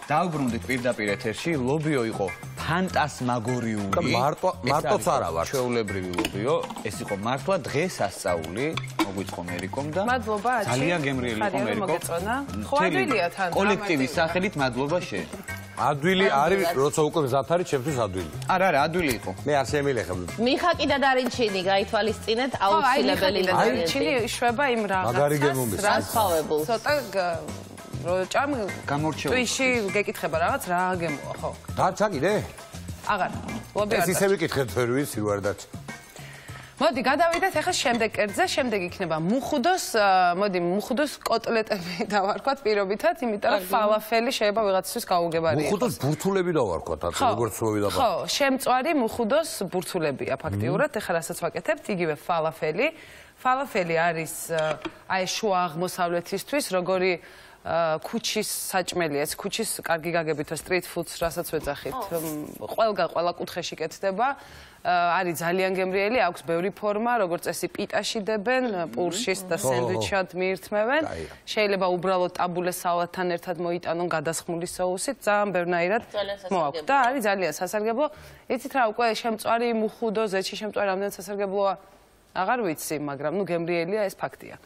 დავბრუნდით პირდაპირ ეთერში, ლობიო იყო ფანტასმაგორიული. და მარტოც არა ვარ. ჩვეულებრივი ლობიო, ეს იყო მართლა დღეს ასწაული, მოგვიწყო მერიკომ და მადლობა, აჩი. ძალიან გემრიელი იყო მერიკო. ხო, ადვილია თან. კოლექტივის სახელით მადლობა შენ. ადვილი არის, როცა უკვე მზად არის, ჩემთვის ადვილი. არა, ადვილი იყო. მე არ შემილეხებ. მიხაკი და დარინჩინი გაითვალისწინეთ აუცილებელი დარინჩინი იშვება იმ მაგარი გემუმის. განსხვავებულს. ცოტა როჭამ გამორჩეულ. ტვიში გეკითხება რაღაც რა გემოა, ხო? დარჩა კიდე? აღარ. ლობიო. ეს ისე ვიკითხეთ ვერ ვიცი რო არ დარჩა. მოდი გადავიდეთ ახლა შემდეგ კერძზე, შემდეგ იქნება მუხუდოს, მოდი მუხუდოს კოტლეტები დავარქვათ პირობითად, იმიტომ რომ ფალაფელი შეიძლება ვიღაცისთვის გაუგებარი იყოს. მუხუდოს ბურთულები დავარქვათ, როგორც მოვიდა. ხო, შემწვარი მუხუდოს ბურთულებია ფაქტიურად, ახლა რასაც ვაკეთებთ, იგივე ფალაფელი. ფალაფელი არის აი შუა აღმოსავლეთისთვის, როგორი ქუჩის საჭმელია, ეს ქუჩის კარგი გაგებით street foods, რასაც ვეძახით. ყველა კუთხეში კეთდება. არის ძალიან გემრიელი, აქვს ბევრი ფორმა, როგორც წესი პიტაში დებენ, პურშის და სენდვიჩად მიირთმევენ. შეიძლება უბრალოდ ტაბულე სალატთან ერთად მოიტანონ გადასხმული соусით, ძალიან ბევრნაირად მოაქვს და არის ძალიან სასარგებლო. იცით რა, უკვე შემწვარი მუხუდო, ზეთში შემწვარი რამდენ სასარგებლოა, აღარ ვიცი, მაგრამ ნუ გემრიელია, ეს ფაქტია.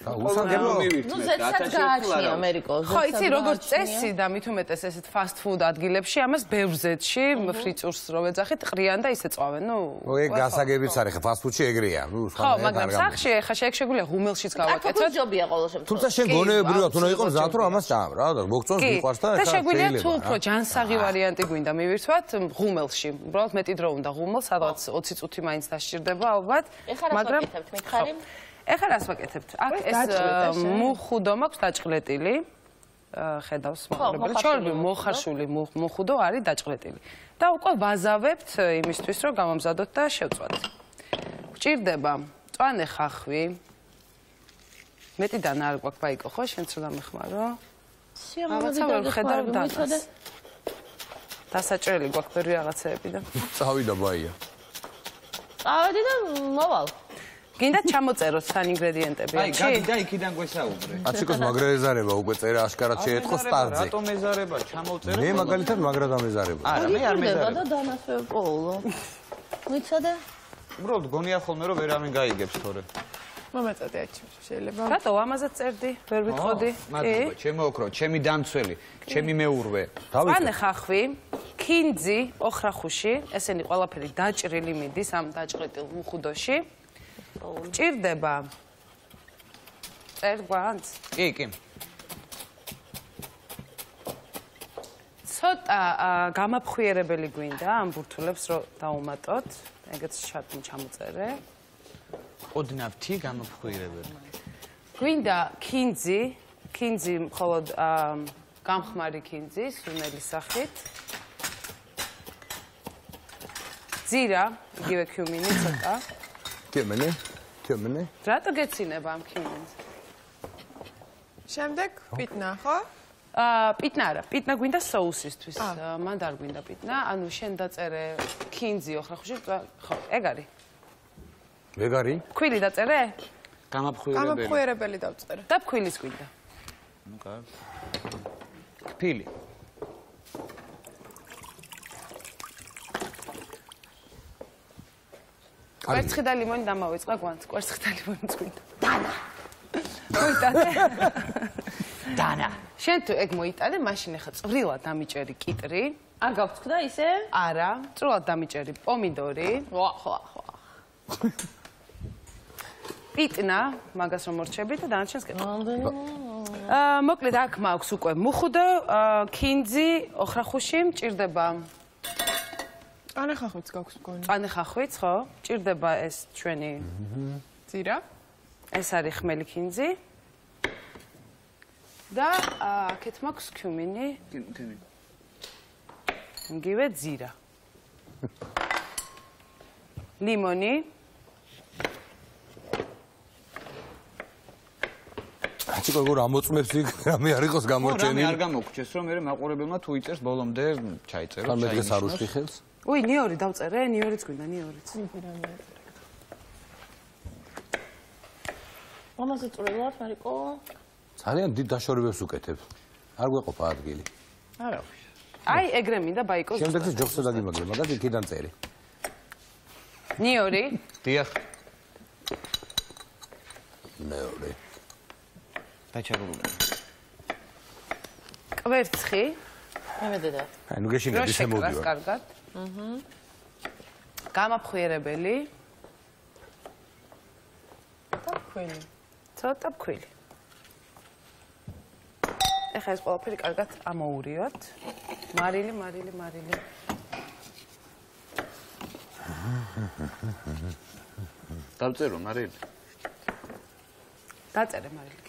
ნუ ზეთსაც გააჩნია ამერიკოს. ხო, იცი, როგორც წესი და მით უმეტეს ესეთ fast food ადგილებში, ამას ბევრ ზეთში ფრიწურს რო ვეძახით, ყრიან და ისე წვავენ, ნუ. ეგ გასაგებიც არის, ხა fast food-ში ეგრეა. ხო, მაგრამ სახში ხა შეგვიძლია ღუმელშიც გავაკეთოთ. ჯობია ყოველ შემთხვევაში. თუმცა შენ გონებრივად უნდა იყოს მზად რომ ამას წამ რა, მოგწონს მიყვარს და ხა შეგვიძლია თუ უფრო ჯანსაღი ვარიანტი გვინდა მივირთვათ ღუმელში. უბრალოდ მეტი დრო უნდა ღუმელს, სადღაც 20 წუთი მაინც დასჭირდება ალბათ, მაგრამ მითხარი ეხლა რას ვაკეთებთ? აქ ეს მუხუდო მაქვს დაჭყლეტილი. ხედავს მაყურებელი. ჩვეულებრივ მოხარშული მუხუდო არის დაჭყლეტილი. და უკვე ვაზავებთ იმისთვის, რომ გამომზადოთ და შევწვათ. გვჭირდება მწვანე ხახვი. მეტიდან არ გვაქვს ბაიკო, ხო? შენც რომ დამეხმარო. რაღაცა ვერ ვხედავ დანას. დასაჭრელი გვაქვს ბევრი რაღაცეები და. წავიდა ბაია. წავედი და მოვალ. გინდა ჩამოწეროთ თან ინგრედიენტები, აი, გაიდა იქიდან გვესაუბრე. აციკოს მაგრეზარება უკვე წერა აშკარად შეეთხო სტარტზე. რატომ ეზარება? ჩამოვწერე. მე მაგალითად მაგრად ამეზარება. არა, მე არ მეზარება. და დანასვე პოულო. ვიცოდე? უბრალოდ გონია ხოლმე რომ ვერავინ გაიგებს თორე. მომეწოდე აჩი, შეიძლება. რატო ამაზეც წერდი? ვერ ვიტყოდი. მადლობა, ჩემო ოქრო, ჩემი დამცველი, ჩემი მეურვე. მწვანე ხახვი, ქინძი, ოხრახუში, ესენი ყველაფერი დაჭრილი მიდის ამ დაჭყლეტილ მუხუდოში. ჭირდება წერგვანს? კი. ცოტა გამაფხვიერებელი გვინდა ამ ბურთულებს რომ დაუმატოთ. ეგეც შატი ჩამოწერე. ოდნავთი გამაფხვიერებელი. გვინდა ქინძი მხოლოდ გამხმარი ქინძი, სუნელის სახით. ძირა, იგივე კიუმინი ცოტა. თემენი. რატო გეცინება ამ კიუმინს? შემდეგ პიტნა, ხო? პიტნა არა, პიტნა გვინდა соусისთვის. მან არ გვინდა პიტნა, ანუ შენ დაწერე ქინძი ოხრახუში, ხო, ეგ არის. ეგ არის? ფქვილი დაწერე? გამაფხვიერებელი დავწერე. და ფქვილის გვინდა. ნუ კარგი. ფქვილი. კვერცხი და ლიმონი დამავიწყა გვანც, კვერცხი და ლიმონიც გვინდა. დანა. დანა. შენ თუ ეგ მოიტანე, მაშინ ახლა წვრილად დამიჭერი კიტრი. არ გავწვდა ისე? არა, წვრილად დამიჭერი პომიდორი. ხო. პიტნა, მაგას რომ მორჩები და დანარჩენს კეთებ. მოკლედ აქ მაქვს უკვე მუხუდო, ქინძი, ოხრახუში, მჭირდება მწვანე ხახვიც გაქვს მგონი. მწვანე ხახვიც, ხო? მჭირდება ეს ჩვენი ძირა. ეს არის ხმელი ქინძი. და აქეთ მაქვს კიუმინი. იგივე ძირა. ლიმონი. აციკო როგორ ამოწმებს იქ რამე არ იყოს გამორჩენილი. რამე არ გამოგჩეს რომ მე მაყურებელმა თუ იწერს ბოლომდე ჩაიწერო. თან მე დღეს არ უშლი ხელს. უი, ნიორი დავწერე, ნიორიც გვინდა, ნიორიც. ამაზე წვრილად, მარიკო. ძალიან დიდ დაშორებებს უკეთებ. არ გვეყოფა ადგილი. არა. აი, ეგრე მინდა ბაიკოს. შემდეგზე ჯოხსა დაგიმაგრე, მაგას იქიდან წერი. ნიორი. დიახ. მეორე. დაჩაგრული. კვერცხი. მემედედა. აი, ნუ გეშინები ისე მოვიდივარ. კარგად. გამაფხვიერებელი. ქვილი. ცოტა ფქვილი. ეხლა ეს ყველაფერი კარგად ამოურიოთ. მარილი. დავწერო მარილი. დაწერე მარილი.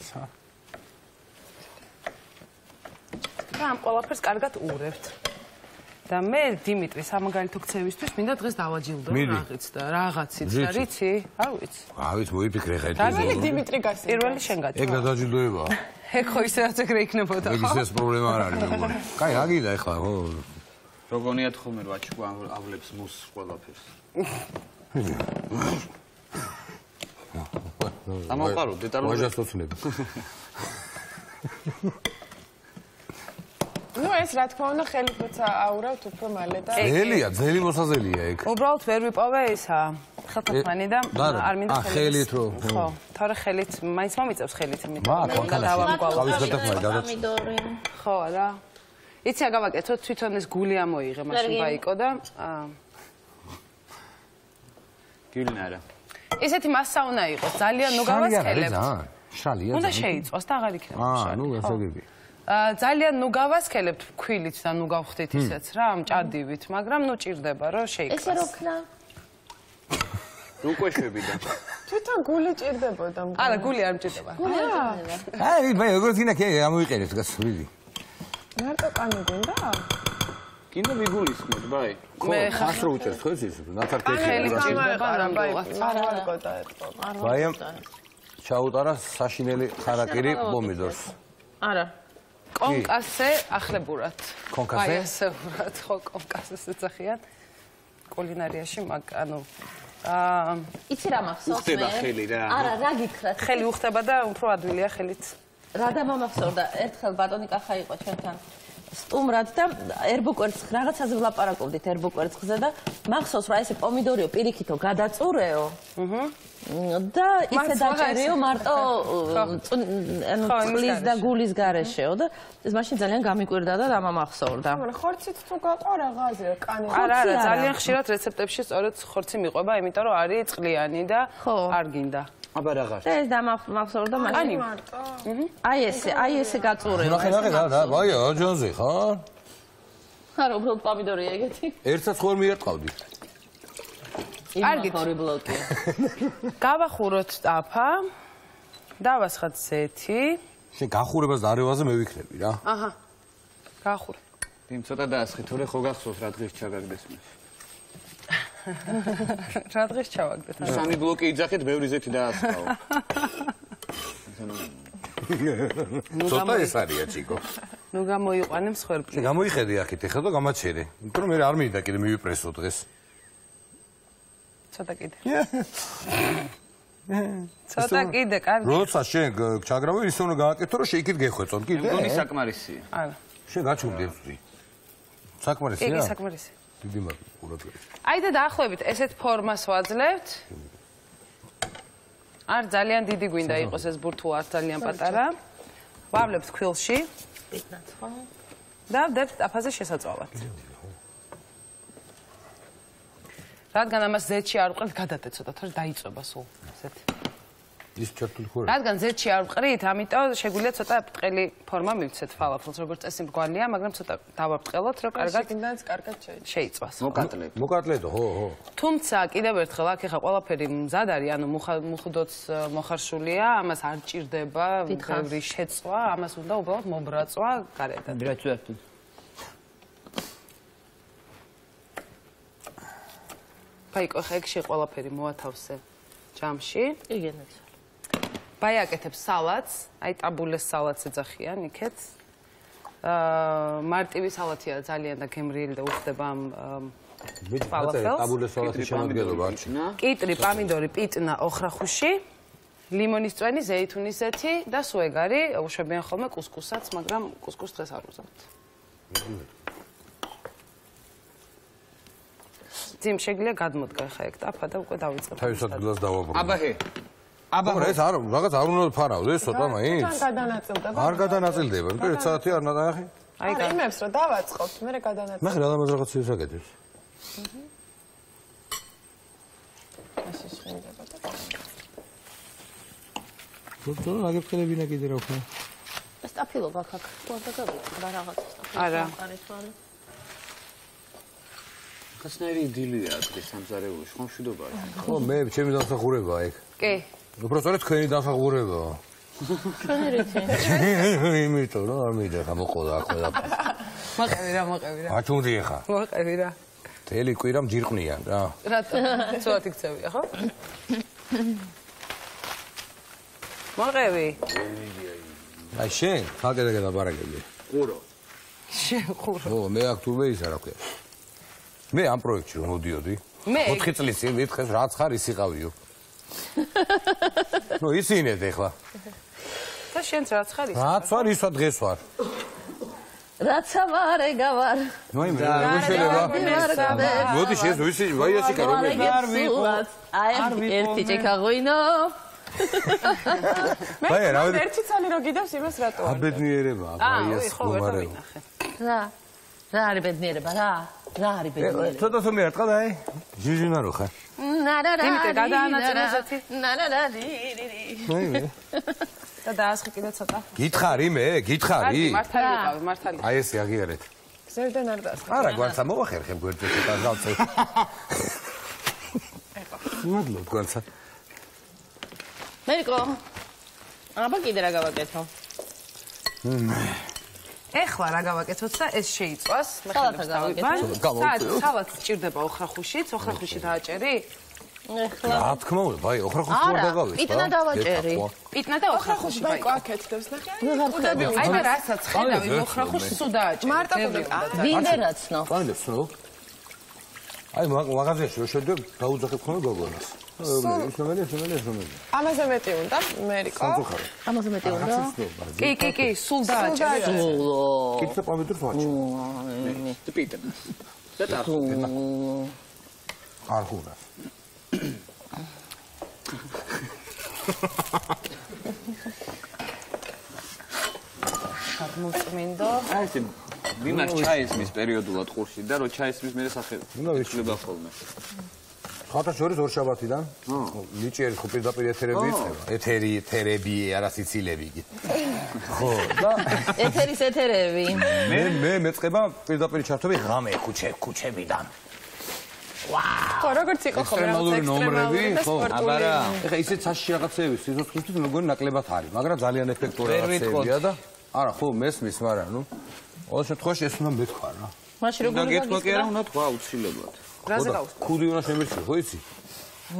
და ამ ყველაფერს კარგად უურევთ. და მე დიმიტრი სამაგალითო ქცევისთვის მინდა დღეს დავაჯილდო რაღაცა და რაღაცით და რიცი? არ ვიცი. ავიც მოიფიქრე ხა დაგალი დიმიტრი გასწევდა. პირველი შენ გაჭირა. ეგ გადაჯილდოებაა. ეგ ხო ისედაც ეგრე იქნებოდა ხო? ეგ ისეს პრობლემა არ არის მეგონა. კაი, აგიდა ეხლა ხო? როგორიათ ხოლმე ვაჩქო ავლებს მუს ყველაფერს. ამოყარო დეტალურად. ვაჟას ოცნები. ნუ ეს რა თქმა უნდა ხელით როცა აურავთ უფრო მალე და ძელია, ძელი მოსაზელია ეგ. უბრალოდ ვერ ვიპოვე ისა ხელთათმანი და არ მინდა ხელით რო. ხო, თორე ხელით მაინც მომიწევს ხელით იმით. თავის ხელთათმანი გადაწყდა. პომიდორი. ხო რა. იცი რა გავაკეთოთ, თვითონ ეს გული ამოიღე მაშინ ბაიკო და გილნა არა. ისეთი მასა უნდა იყოს, ძალიან ნუ გავასქელებთ. შალია. უნდა შეიწვას და აღარ იქნება შალი. ნუ გასაგები. ძალიან ნუ გავასქელებთ ფქვილით და ნუ გავხდით ისეც რა, ამ ჭადივით, მაგრამ ნუ ჭირდება რომ შეიკრას. ესე რო ქნა? უკვე შვებიდა. თვითონ გული ჭირდებოდა. არა, გული არ მჭირდება. აი, მე როგორც გინდა კი ამოიყენებს გასვლილი. მარტო კანი გინდა? კიდე მიგულისხმოთ, ბაი. მე ხას რო უჭერს ხო ეს ნაცარტი ხელი ჭირდება არა, ბაი, რამბოლას. არ ვარგოდა ეთქო. ბაიამ ჩაუტარა საშინელი ხარაკირი პომიდორს. არა. კონკასე ახლებურად. კონკასე? აი ასეურად, ხო, კონკასეს ეძახიან. კულინარიაში, ანუ იცი რა მახსოვს მე? უხდება ხელი რა. არა, რა გითხრათ? ხელი უხდება და უფრო ადვილია ხელით. რა დამამახსოვრდა, ერთხელ ბატონი კახა იყო ჩვენთან სტუმრად და ერბოკვერცხ რაღაცაზე ვლაპარაკობდით ერბოკვერცხზე და მახსოვს რა ესე პომიდორიო პირიქითო გადაწურეო. და ისე დაჭერიო მარტო ანუ წყლის და გულის გარეშეო და ეს მაშინ ძალიან გამიკვირდა და დამამახსოვრდა. მაგრამ ხორცით თუ გაყვა რაღაცა კანი. არა, ძალიან ხშირად რეცეპტებში სწორედ ხორცი მიყვება, იმიტომ რომ არის წყლიანი და არ გინდა. აბა რაღაც. და ეს დამახსოვრდა მაშინ. მარტო. აი ესე გაწურეო. ნახე რა, ბაია, ჯონზე ხარ? არა, უბრალოდ პომიდორია ეგეთი. ერთსაც ხوار მიერტყავდი. კარგით. ორი ბლოკი. გავახუროთ ტაფა. დავასხათ ზეთი. შენ გახურებას და არევაზე მე ვიქნები რა. აჰა. გაახურე. იმ ცოტა დაასხი, თორე ხო გახსოვს რა დღეს ჩაგაგდეს მე. რა დღეს ჩავაგდეთ? სამი ბლოკი იძახით, ბევრი ზეთი დაასხაო. ცოტა ეს არია ჩიკო. ნუ გამოიყვანე მსხვერპლი. შენ გამოიხედე აქეთ ეხლა და გამაჩერე. იმიტომ რომ მე არ მინდა კიდე მივიპრესო დღეს. ცოტა კიდე. ცოტა კიდე, კარგი. როცა შენ ჩაგრავე ისე უნდა გააკეთო რომ შეიქით გეხვეწონ კიდე. მგონი საკმარისია. არა. შენ გაჩუმდები. საკმარისია? იგი საკმარისი. დიდი მადლობა ყურადღებით. აი და დაახლოებით ესეთ ფორმას ვაძლევთ. არ ძალიან დიდი გვინდა იყოს ეს ბურთუ, არ ძალიან პატარა. ვავლებთ ქვილში. პიტნაც ხო? და ვდებთ ტაფაზე შესაწვავად. რადგან ამას ზეთში არ ვყრით, გადადეთ ცოტა, თორე დაიწובה სულ ესეთი. ის ჩართული ხო? რადგან ზეთში არ ვყრით, ამიტომ შეგვიძლია ცოტა ბრტყელი ფორმა მივცეთ ფალაფელს, როგორც წესი მრგვალია, მაგრამ ცოტა დავაბრტყელოთ, რომ კარგად შიგნიდან კარგად შეიწვას. მოკატლეტო. მოკატლეტო, ხო. თუმცა კიდევ ერთხელ აქ ეხა ყველაფერი მზად არის, ანუ მუხუდოც მოხარშულია, ამას არ ჭირდება ბევრი შეწვა, ამას უნდა უბრალოდ მომბრაწვა გარედან. გრაცუათი. ბაიკო, ხა ეგ ყველაფერი მოათავსე ჯამში. იგენეთ. ბაი აკეთებს სალატს, აი ტაბულეს სალატს ეძახიან იქეთ. მარტივი სალათია ძალიან და გემრიელი და უხდება ამ ფალაფელს. ტაბულეს სალათი შემოდგენობა არჩი. კიტრი, პამიდორი, პიტნა, ოხრახუში, ლიმონის წვენი, ზეითუნის ზეთი და სუეგარი. უშვებიან ხოლმე კუსკუსაც, მაგრამ კუსკუს დღეს არ უზავთ. ძიმ შეგვიძლია გადმოდგა ხა ეგ ტაფა და უკვე დავიწყებ. თავისად გლას დავაბრუნე. აბაჰე. აბა ეს არ რაღაც არ უნდა ფარავ, ეს ცოტა მაინც. თან გადანაწილდება. არ გადანაწილდება, ნუ 1 საათი არ ნახე. აი იმებს რომ დავაწყობთ, მე გადანაწილდება. ნახე რა ლამაზ რაღაც ის აკეთებს. ასე შეიძლება და. თუმცა აგებქელებინა კიდე რა ვქნა. სტაფილობა აქ თუ არ დაგავიწყდა რა რაღაც სტაფილობა. არა. ხასნაირი დილია დღეს სამზარეულოში, ხომ მშვიდობაა. ხო, მე ჩემი დამსახურებაა ეგ. კი. უბრალოდ სწორედ თქვენი დამსახურებაა. ჩვენი რიცი. იმიტომ რომ არ მიდე ხა მოყოდა აქ ყველაფერი. მოყევი რა. აჩუნდი ხა. მოყევი რა. თელი კვირა მჯირყნიან რა. რატო? ცოტა იქცევია, ხო? მოყევი. აი შენ, ხალხი გადაბარაგები. ყურო. შენ ყურო. ო, მე აქ თურმე ისა რა ქვია. მე ამ პროექტში რომ მოდიოდი. მე 4 წლის წინ მითხეს რაც ხარ ის იყავიო. ნუ ისინეთ ეხლა. და შენც რაც ხარ ის? რაც ვარ ისვა დღეს ვარ. რაც ამარე გავარ. ნუ აი მე როგორ შეიძლება? მოდი შენ ვისი ვაიასი კარომე. არ ვიყოთ. აი ერთი ჭიქაღვინო. აი რა ვედი. ერთი ცალი რო გიდევს იმას რატო? აბედნიერება ვაიას გომარება. რა არის ბედნიერება რა? რა არის ბედნიერება? ცოტა თომი არ ტყდა აი. ჟიჟინა რო ხარ. იმიტე გადაანაწილე ესეთი. აი მე. და დაასხი კიდე ცოტა. გითხარი მე, გითხარი? მართალი ვიყავი, მართალი. აი ესე აგიარეთ. გზერდენ არ დაასხი. არა, გვარცა მოახერხებ გვერდზე ცოტა გავწევ. მადლობა გვარცა. მერიკო. აბა კიდე რა გავაკეთო? ეხლა რა გავაკეთოთ და ეს შეიწვას. მე სალათა გავაკეთო. სალათი სჭირდება ოხრახუშიც, ოხრახუში დააჭერი? ეხლა რა თქმა უნდა, ბაი, ოხრახუში არ დაგავიწყდა. პიტნა დავაჭერი. პიტნა და ოხრახუში ბაი აკეთებს ნახე. აი და რასაც ხედავი ოხრახუში სულ დააჭერი. მარტო ყურება. ვინდერაცნო. ყანებს ნო. აი მაღაზიაში რო შევდებ, დაუძახებ ხოლმე გოგონას. ის ნომერი. ამაზე მეტი უნდა მერიკო. სამწუხარო. ამაზე მეტი უნდა. კი, სულ დააჭერი. სულო. კიდე პომიდორს ვაჭრე. და პიტნა. და ტარხო. არხუნა. გადმოწმინდო. აი ეს მიმართ ჩაისმის პერიოდულად ყურში და რო ჩაისმის მე სახე ვიშლება ხოლმე. ხათა შორის ორ შაბათიდან ნიჭიერი ხო პირდაპირ ეთერები იწყება. ეთერები, არა სიცილები კი. ხო, და ეთერის ეთერები. მე მეწყება პირდაპირ ჩართვები ღამე ქუჩებიდან. ხო, როგორც იყო ხოლმე რაღაც ნომრები, ხო, აბა რა. ეხა ისეთ საშიში რაღაცეები სიცოცხლისთვის მეგონი ნაკლებად არის, მაგრამ ძალიან ეფექტური რაღაცებია და არა, ხო, მესმის, მაგრამ ნუ ყოველ შემთხვევაში ეს უნდა მეთქვა რა. მაშინ და როგორ გეტყვა კი არა უნდა თქვა აუცილებლად. რაზე გავუსწრებ? ხუდი უნდა შემერჩიო, ხო იცი?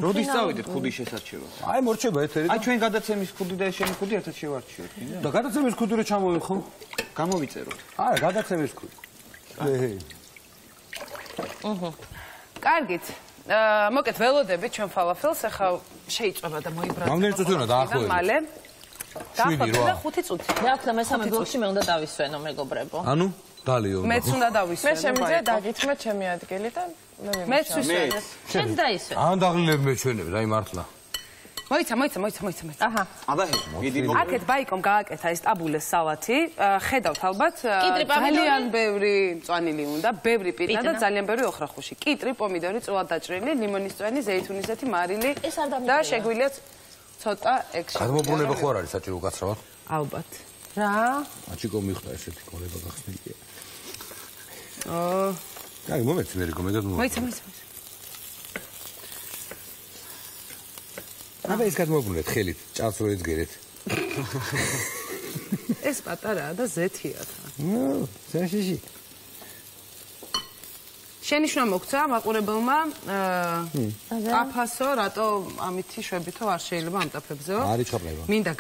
როდის წავიდეთ ხუდის შესარჩევას? აი მორჩება ეთერი. აი ჩვენ გადაცემის ხუდი და შენი ხუდი ერთად შევარჩიოთ, კიდე? და გადაცემის ხუდი რო ჩამოვიხო? გამოვიწეროთ. არა, გადაცემის ხუდი. კარგით. მოკეთ ველოდებით ჩვენ ფალაფელს, ახლა შეიწვება და მოიბრალდება. რამდენი წუთი უნდა დაახლოებით? მალე. 7 8. 5 წუთი. მე ახლა მესამე ბლოკში მე უნდა დავისვენო მეგობრებო. ანუ დალიო. მეც უნდა დავისვენო. მე შემიძლია დაგითმე ჩემი ადგილი და მე მეც ვისვენებ. შენც დაისვენო. ან დაღლილებ მეჩვენებ, აი მართლა. მოიცა. აჰა. აბა მიდი აქეთ ბაიკომ გააკეთა ეს ტაბულეს სალათი. ხედავთ ალბათ, კიტრი პომიდორი? ძალიან ბევრი მწვანილი უნდა, ბევრი პიტნა და ძალიან ბევრი ოხრახუში. კიტრი, პომიდორი, წვრილად დაჭრილი, ლიმონის წვენი, ზეითუნის ზეთი, მარილი ეს არ და დამიწერა. შეგვიძლია ცოტა ექსtra. გადმობრუნება ხო არ არის საჭირო უკაცრავად? ალბათ. რა? აჩიკო მიხვდა ესეთი კოლება გახსნილია. ო, აი მომეც მერიკო მე გადმოვა. მოიცა. აბა ის გადმობრუნეთ ხელით, ჭალს რო ეძგერეთ. ეს პატარაა და ზეთია თან. ნუ, საშიში. შენიშვნა მოგცა მაყურებელმა აფასო რატო ამითი შვებითო არ შეიძლება ამ ტაფებზეო? არის ჩაყრება. მინდა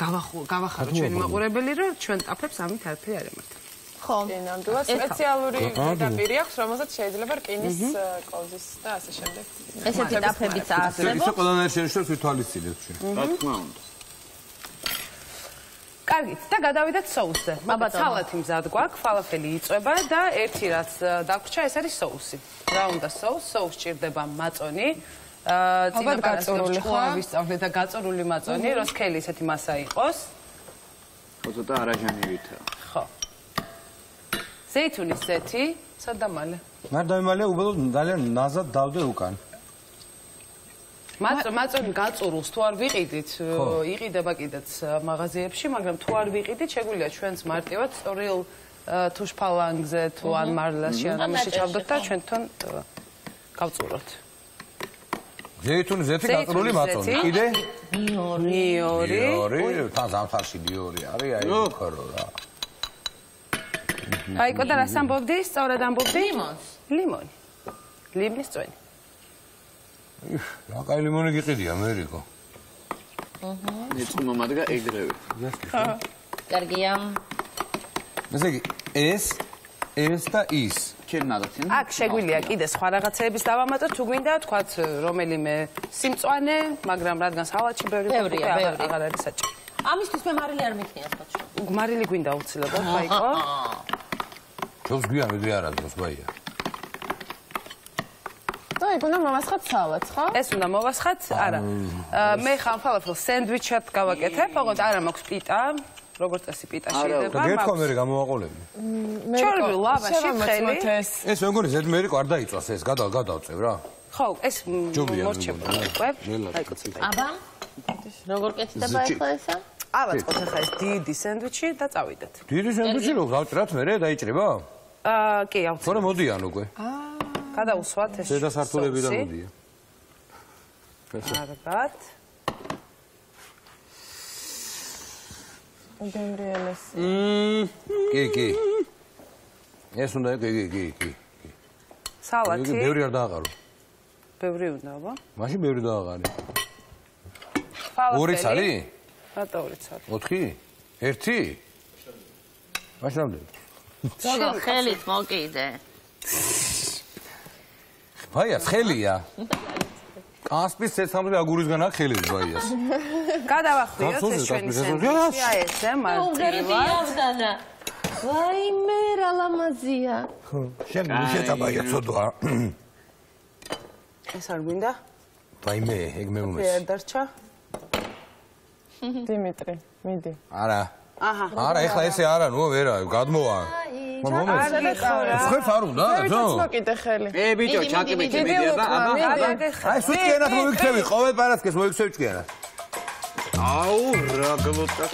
გავახარო ჩვენი მაყურებელი რომ ჩვენ ტაფებს ამით არაფერი არ ემართა. ხო. ნამდვილად სპეციალური ზედაპირი აქვს, რომელსაც შეიძლება რკინის კოზის და ასე შემდეგ. ესეთი ტაფებიც ისე არსებობს. ყველანაირ შენიშნებს ვითვალისწინებთ ჩვენ. რა თქმა უნდა. კარგით, და გადავიდეთ соуსზე. სალათი მზად გვაქვს, ფალაფელი იწვება და ერთი რაც დაგვრჩა, ეს არის соуსი. რა უნდა соуს? соуს ჭირდება მაწონი. ალბათ გაწურული ხო? ვისწავლე და გაწურული მაწონი, რომ სქელი ესეთი მასა იყოს. ხო, ცოტა არაჟანივითაა. ხო. ზეითუნის ზეთი, სადამალე. არ დავიმალე, უბრალოდ ძალიან ნაზად დავდე უკან. მაწონი გაწურულს თუ არ ვიყიდით, იყიდება კიდეც მაღაზიებში, მაგრამ თუ არ ვიყიდით, შეგვიძლია ჩვენც მარტივად სწორილ თუშფალანგზე თუ ან მარილაში ან ამაში ჩავდოთ და ჩვენ თვითონ გავწუროთ. ზეითუნის ზეთი გაწურული მაწონი. კიდე? ნიორი. თან ზამთარში ნიორი არის, აი ხარო რა. აიკო და რას ამბობდი? სწორად ამბობდი? ლიმონი. ლიმნის წვენი. რა კაი ლიმონი გიყიდია მერიკო. ეწუმა მადგა ეგრევე. კარგია. ესე იგი ეს და ის. ჩერნადაცენ. აქ შეგვიძლია კიდე სხვა რაღაცეების დავამატოთ, თუ გვინდა თქვათ რომელიმე სიმწვანე, მაგრამ რადგან სალათში ბევრია, აღარ არის საჭირო. ამისთვის მე მარილი არ მიქნია სხვა. მარილი გვინდა აუცილებლად, აიკო. ჯობს გვიან მე არა დროს ბაია. აი, გუნა მოვასხათ სალათს, ხო? ეს უნდა მოვასხათ? არა. მე ხან ფალაფელს სენდვიჩად გავაკეთებ, ოღონდ არა მაქვს პიტა. როგორც წესი პიტა შეიძლება. გეთქვა მე გამოვაყოლები. ჩორბი ლავაში ხელი. ეს მე მგონი ზედ მერიკო არ დაიწვას ეს გადავწევ რა. ხო, ეს მორჩებული უკვე. აიკო ცოტა. აბა? როგორ კეთდება ახლა ესა? ავაწყოთ ახლა ეს დიდი სენდვიჩი და წავიდეთ. დიდი სენდვიჩი რო გავჭრათ მე დაიჭრება? კი, აუცილებლად. თორე მოდიან უკვე. გადავუსვათ ეს. ზედა სართულებიდან მოდიან. კარგად. გემრიელეს. კი. ეს უნდა კი. სალათი. ბევრი არ დააყარო. ბევრი უნდა, აბა. მაშინ ბევრი დააყარე. ფალაფელი. ორიც არის? რატო ორიც არის? 4? 1? მაშინ რამდენი? ზოგო ხელით მოკიდე. ბაია, ხელია. კასპის ცეცხლამდე აგურისგან აქვს ხელი ბაიას. გადავახვიოთ ეს ჩვენი სენდვიჩი, აი ესე მარტივად. ვაიმე რა ლამაზია. შენ მუშეტა ბაია ცოდვა. ეს არ გვინდა? ვაიმე, ეგ მე უმეს. ვერ დარჩა? დიმიტრი, მიდი. არა. აჰა. არა, ეხლა ესე არა, ნუ ვერა, გადმოვა. მომეს. ხებს არ უნდა, რა? მოკიდე ხელი. ბიჭო, ჩაკიბეთი მიდი აბა. აი, სულ ჭიანად მოიქცევი, ყოველ პარასკევს მოიქცევი ჭიანად. აუ, რა გლოტა.